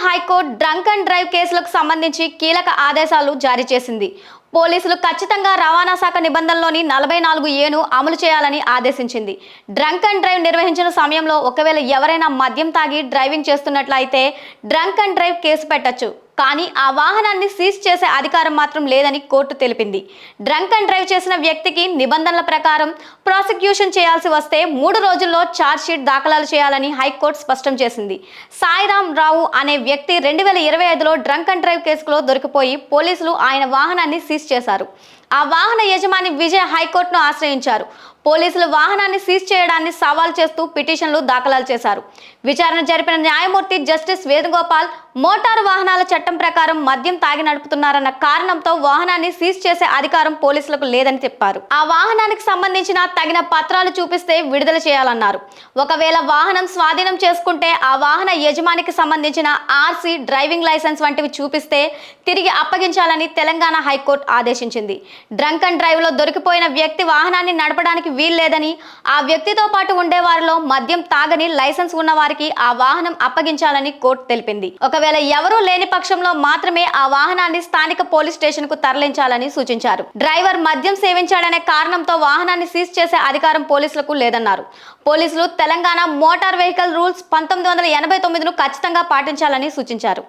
High court drunk and drive కేసులకు సంబంధించి కీలక ఆదేశాలు జారీ చేసింది. పోలీసులు ఖచ్చితంగా రవాణా శాఖ నిబంధనలోని 44(a)ను అమలు చేయాలని ఆదేశించింది. డ్రంక్ అండ్ డ్రైవ్ నిర్వహించిన సమయంలో ఒకవేళ ఎవరైనా మద్యం తాగి డ్రైవింగ్ చేస్తున్నట్లయితే డ్రంక్ అండ్ డ్రైవ్ కేసు పెట్టొచ్చు. కానీ ఆ వాహనాన్ని సీజ్ చేసే అధికారం మాత్రం లేదని కోర్టు తెలిపింది. డ్రంక్ అండ్ డ్రైవ్ చేసిన వ్యక్తికి నిబంధనల ప్రకారం ప్రాసిక్యూషన్ చేయాల్సి వస్తే 3 రోజుల్లో ఛార్జ్షీట్ దాఖలు చేయాలని హైకోర్టు స్పష్టం చేసింది. సాయిరాం రావు అనే వ్యక్తి 2025లో డ్రంక్ అండ్ డ్రైవ్ కేసులో దొరికిపోయి పోలీసులు ఆయన వాహనాన్ని సీజ్ చేశారు. ఆ వాహన యజమాని విజయ్ హైకోర్టును ఆశ్రయించారు. పోలీసులు వాహనాన్ని సీజ్ చేయడాన్ని సవాల్ చేస్తూ పిటిషన్లు దాఖలు చేశారు. విచారణ జరిపిన న్యాయమూర్తి జస్టిస్ వేణుగోపాల్ మోటారు వాహనాల చట్టం ప్రకారం మద్యం తాగి నడుపుతున్నారన్న కారణంతో వాహనాన్ని సీజ్ చేసే అధికారం పోలీసులకు లేదని చెప్పారు. ఆ వాహనానికి సంబంధించిన తగిన పత్రాలు చూపిస్తే విడుదల చేయాలన్నారు. ఒకవేళ వాహనం స్వాధీనం చేసుకుంటే ఆ వాహన యజమానికి సంబంధించిన ఆర్సీ, డ్రైవింగ్ లైసెన్స్ వంటివి చూపిస్తే తిరిగి అప్పగించాలని తెలంగాణ హైకోర్టు ఆదేశించింది. డ్రంక్ అండ్ డ్రైవ్ లో దొరికిపోయిన వ్యక్తి వాహనాన్ని నడపడానికి వీల్లేదని, ఆ వ్యక్తితో పాటు ఉండే వారిలో మద్యం తాగని లైసెన్స్ ఉన్న వారికి ఆ వాహనం అప్పగించాలని కోర్టు తెలిపింది. ఒకవేళ ఎవరూ లేని పక్షంలో మాత్రమే ఆ వాహనాన్ని స్థానిక పోలీస్ స్టేషన్ కు తరలించాలని సూచించారు. డ్రైవర్ మద్యం సేవించాడనే కారణంతో వాహనాన్ని సీజ్ చేసే అధికారం పోలీసులకు లేదన్నారు. పోలీసులు తెలంగాణ మోటార్ వెహికల్ రూల్స్ 1989ను ఖచ్చితంగా పాటించాలని సూచించారు.